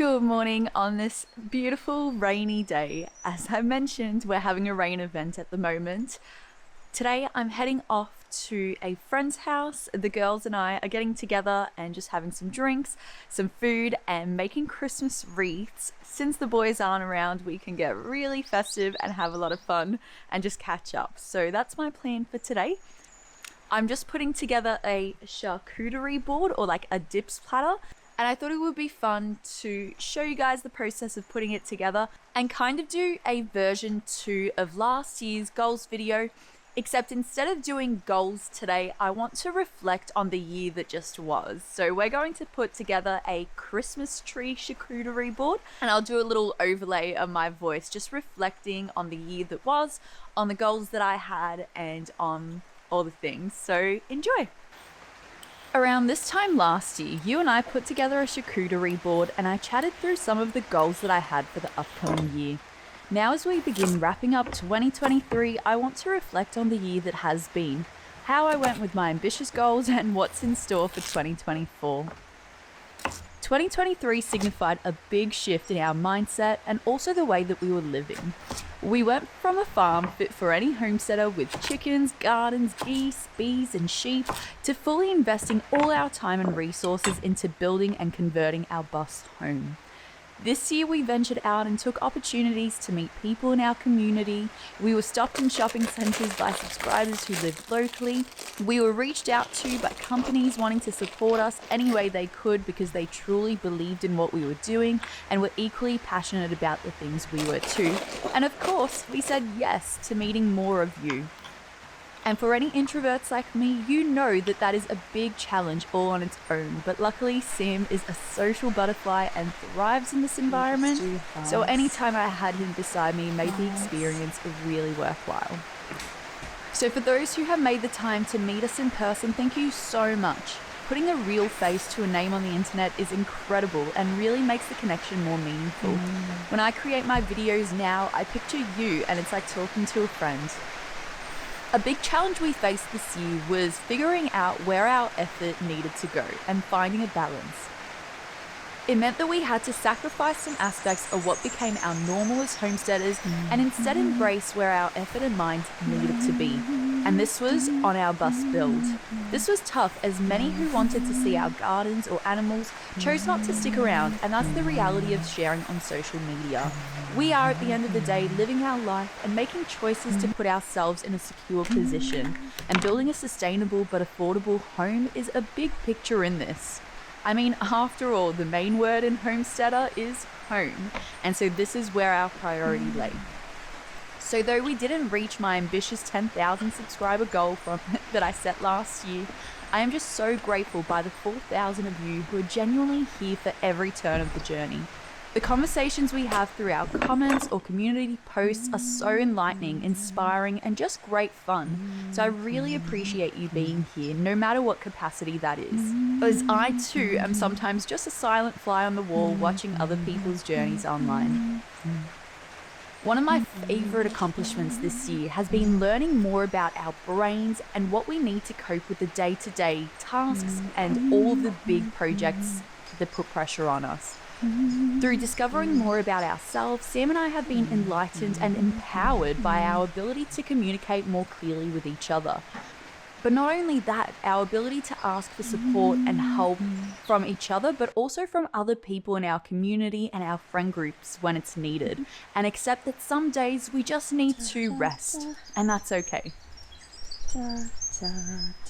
Good morning on this beautiful rainy day. As I mentioned, we're having a rain event at the moment. Today I'm heading off to a friend's house. The girls and I are getting together and just having some drinks, some food, and making Christmas wreaths. Since the boys aren't around, we can get really festive and have a lot of fun and just catch up. So that's my plan for today. I'm just putting together a charcuterie board, or like a dips platter. And I thought it would be fun to show you guys the process of putting it together and kind of do a version 2 of last year's goals video. Except instead of doing goals today, I want to reflect on the year that just was. So we're going to put together a Christmas tree charcuterie board, and I'll do a little overlay of my voice, just reflecting on the year that was, on the goals that I had, and on all the things. So enjoy. Around this time last year, you and I put together a charcuterie board and I chatted through some of the goals that I had for the upcoming year. Now as we begin wrapping up 2023, I want to reflect on the year that has been, how I went with my ambitious goals and what's in store for 2024. 2023 signified a big shift in our mindset and also the way that we were living. We went from a farm fit for any homesteader with chickens, gardens, geese, bees and sheep to fully investing all our time and resources into building and converting our bus home. This year we ventured out and took opportunities to meet people in our community. We were stopped in shopping centres by subscribers who lived locally. We were reached out to by companies wanting to support us any way they could because they truly believed in what we were doing and were equally passionate about the things we were too. And of course, we said yes to meeting more of you. And for any introverts like me, you know that that is a big challenge all on its own. But luckily, Sam is a social butterfly and thrives in this environment. So anytime I had him beside me made the experience really worthwhile. So for those who have made the time to meet us in person, thank you so much. Putting a real face to a name on the internet is incredible and really makes the connection more meaningful. When I create my videos now, I picture you and it's like talking to a friend. A big challenge we faced this year was figuring out where our effort needed to go and finding a balance. It meant that we had to sacrifice some aspects of what became our normal as homesteaders and instead embrace where our effort and mind needed to be. And this was on our bus build. This was tough as many who wanted to see our gardens or animals chose not to stick around, and that's the reality of sharing on social media. We are at the end of the day living our life and making choices to put ourselves in a secure position, and building a sustainable but affordable home is a big picture in this. I mean, after all, the main word in homesteader is home, and so this is where our priority lay. So though we didn't reach my ambitious 10,000 subscriber goal that I set last year, I am just so grateful by the 4,000 of you who are genuinely here for every turn of the journey. The conversations we have through our comments or community posts are so enlightening, inspiring, and just great fun. So I really appreciate you being here, no matter what capacity that is. As I too am sometimes just a silent fly on the wall watching other people's journeys online. One of my favorite accomplishments this year has been learning more about our brains and what we need to cope with the day-to-day tasks and all the big projects that put pressure on us. Through discovering more about ourselves, Sam and I have been enlightened and empowered by our ability to communicate more clearly with each other. But not only that, our ability to ask for support and help from each other, but also from other people in our community and our friend groups when it's needed, and accept that some days we just need to rest, and that's okay.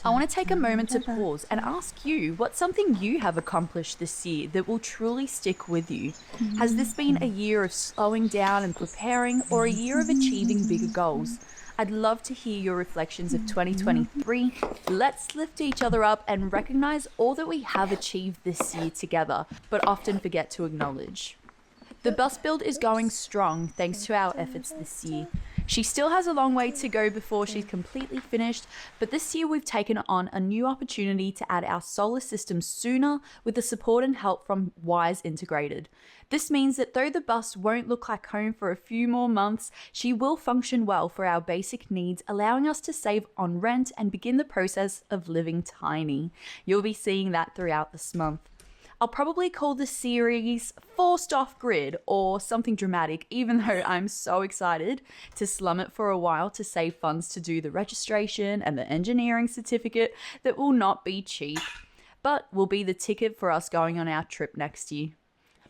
I want to take a moment to pause and ask you, what's something you have accomplished this year that will truly stick with you? Has this been a year of slowing down and preparing, or a year of achieving bigger goals? I'd love to hear your reflections of 2023. Let's lift each other up and recognize all that we have achieved this year together, but often forget to acknowledge. The bus build is going strong thanks to our efforts this year. She still has a long way to go before she's completely finished, but this year we've taken on a new opportunity to add our solar system sooner with the support and help from Wise Integrated. This means that though the bus won't look like home for a few more months, she will function well for our basic needs, allowing us to save on rent and begin the process of living tiny. You'll be seeing that throughout this month. I'll probably call the series Forced Off Grid or something dramatic, even though I'm so excited to slum it for a while to save funds to do the registration and the engineering certificate that will not be cheap, but will be the ticket for us going on our trip next year.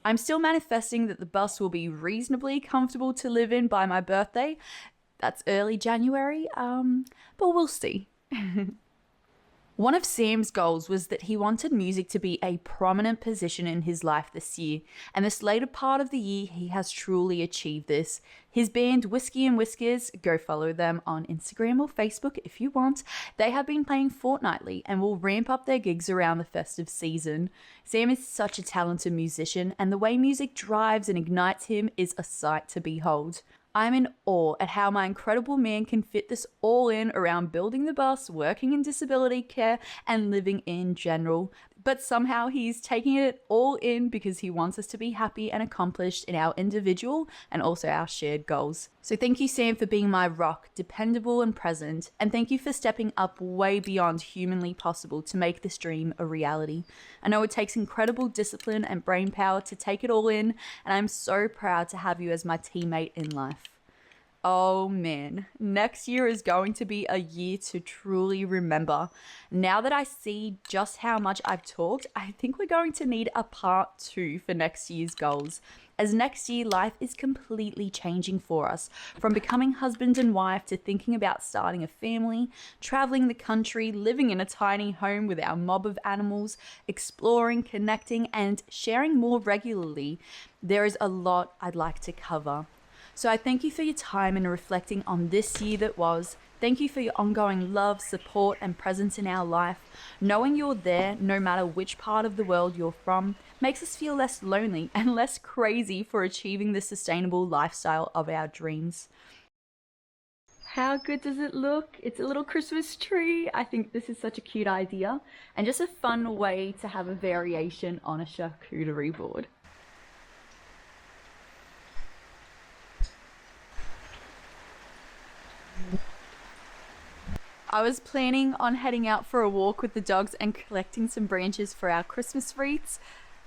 I'm still manifesting that the bus will be reasonably comfortable to live in by my birthday. That's early January, but we'll see. One of Sam's goals was that he wanted music to be a prominent position in his life this year, and this later part of the year he has truly achieved this. His band Whiskey and Whiskers, go follow them on Instagram or Facebook if you want, they have been playing fortnightly and will ramp up their gigs around the festive season. Sam is such a talented musician, and the way music drives and ignites him is a sight to behold. I'm in awe at how my incredible man can fit this all in around building the bus, working in disability care, and living in general. But somehow he's taking it all in because he wants us to be happy and accomplished in our individual and also our shared goals. So thank you, Sam, for being my rock, dependable and present. And thank you for stepping up way beyond humanly possible to make this dream a reality. I know it takes incredible discipline and brain power to take it all in, and I'm so proud to have you as my teammate in life. Oh man, next year is going to be a year to truly remember. Now that I see just how much I've talked, I think we're going to need a part 2 for next year's goals. As next year, life is completely changing for us. From becoming husband and wife to thinking about starting a family, traveling the country, living in a tiny home with our mob of animals, exploring, connecting, and sharing more regularly. There is a lot I'd like to cover. So I thank you for your time and reflecting on this year that was. Thank you for your ongoing love, support, and presence in our life. Knowing you're there, no matter which part of the world you're from, makes us feel less lonely and less crazy for achieving the sustainable lifestyle of our dreams. How good does it look? It's a little Christmas tree. I think this is such a cute idea and just a fun way to have a variation on a charcuterie board. I was planning on heading out for a walk with the dogs and collecting some branches for our Christmas wreaths,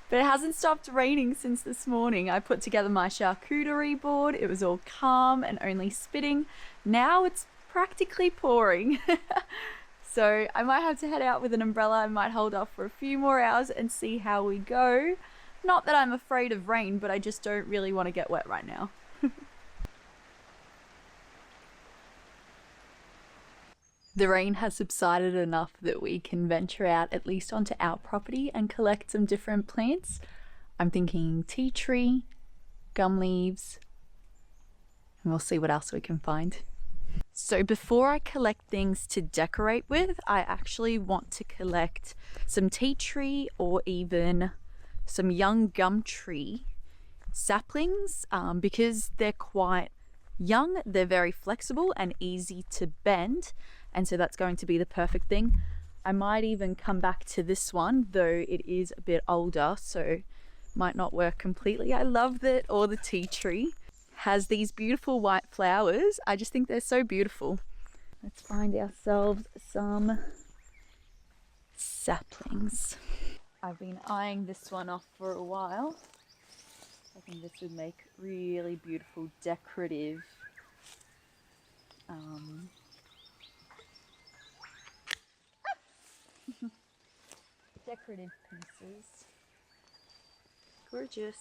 but it hasn't stopped raining since this morning. I put together my charcuterie board. It was all calm and only spitting. Now it's practically pouring. So I might have to head out with an umbrella. I might hold off for a few more hours and see how we go. Not that I'm afraid of rain, but I just don't really want to get wet right now. The rain has subsided enough that we can venture out at least onto our property and collect some different plants. I'm thinking tea tree, gum leaves, and we'll see what else we can find. So before I collect things to decorate with, I actually want to collect some tea tree or even some young gum tree saplings because they're quite young, they're very flexible and easy to bend. And so that's going to be the perfect thing. I might even come back to this one, though it is a bit older, so might not work completely. I love that all the tea tree has these beautiful white flowers. I just think they're so beautiful. Let's find ourselves some saplings. I've been eyeing this one off for a while. I think this would make really beautiful decorative decorative pieces. Gorgeous.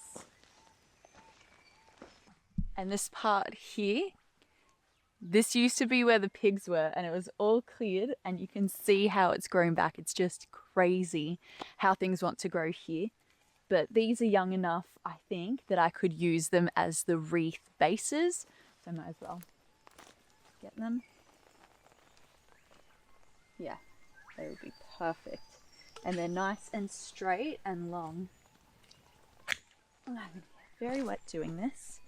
And this part here, this used to be where the pigs were and it was all cleared and you can see how it's grown back. It's just crazy how things want to grow here. But these are young enough, I think, that I could use them as the wreath bases. So I might as well get them. Yeah, they would be perfect. And they're nice and straight and long. I'm gonna get very wet doing this.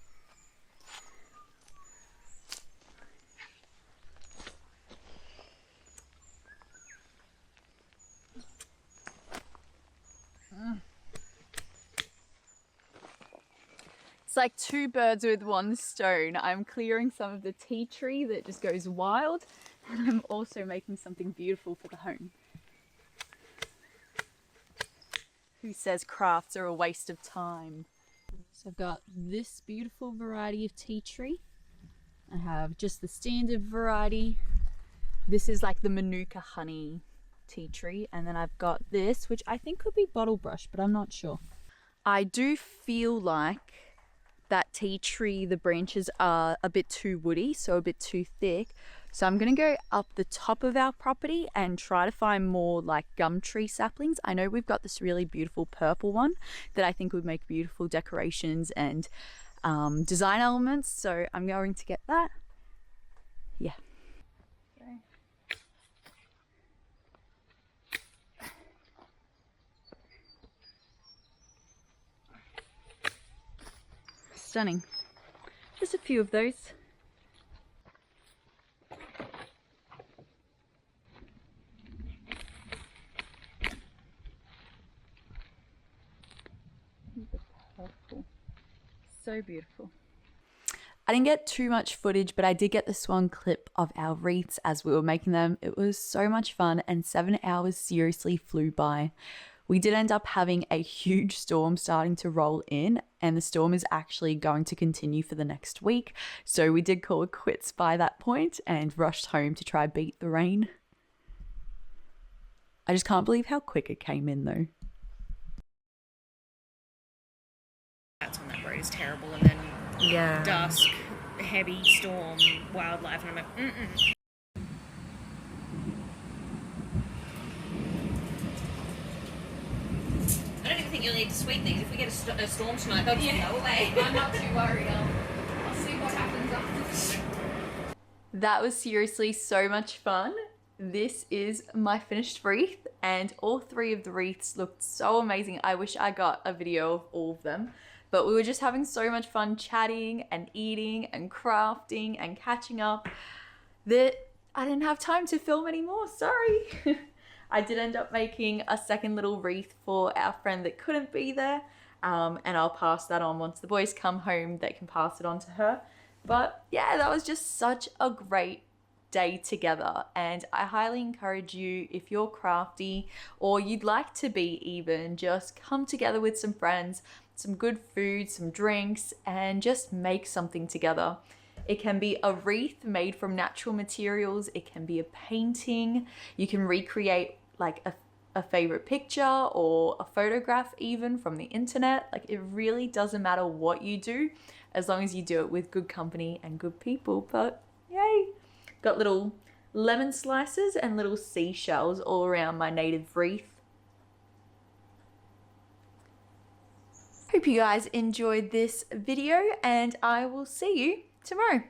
It's like two birds with one stone. I'm clearing some of the tea tree that just goes wild, and I'm also making something beautiful for the home. Who says crafts are a waste of time? So I've got this beautiful variety of tea tree. I have just the standard variety. This is like the Manuka honey tea tree. And then I've got this, which I think could be bottle brush, but I'm not sure. I do feel like that tea tree, the branches are a bit too woody, so a bit too thick. So I'm gonna go up the top of our property and try to find more like gum tree saplings. I know we've got this really beautiful purple one that I think would make beautiful decorations and design elements. So I'm going to get that. Yeah. Okay. Stunning. Just a few of those. Purple. So beautiful. I didn't get too much footage, but I did get this one clip of our wreaths as we were making them. It was so much fun, and 7 hours seriously flew by. We did end up having a huge storm starting to roll in, and the storm is actually going to continue for the next week. So we did call it quits by that point and rushed home to try beat the rain. I just can't believe how quick it came in though. That's when that road is terrible, and then dusk, heavy storm, wildlife, and I'm like, I don't even think you'll need to sweep these. If we get a storm tonight, they'll just go away. I'm not too worried. I'll see what happens after. That was seriously so much fun. This is my finished wreath, and all 3 of the wreaths looked so amazing. I wish I got a video of all of them, but we were just having so much fun chatting and eating and crafting and catching up that I didn't have time to film anymore. Sorry. I did end up making a second little wreath for our friend that couldn't be there, and I'll pass that on once the boys come home. They can pass it on to her. But yeah, that was just such a great day together, and I highly encourage you, if you're crafty or you'd like to be even, just come together with some friends, some good food, some drinks, and just make something together. It can be a wreath made from natural materials, it can be a painting, you can recreate like a favorite picture or a photograph even from the internet. Like, it really doesn't matter what you do as long as you do it with good company and good people. But yay! Got little lemon slices and little seashells all around my native wreath. Hope you guys enjoyed this video, and I will see you tomorrow.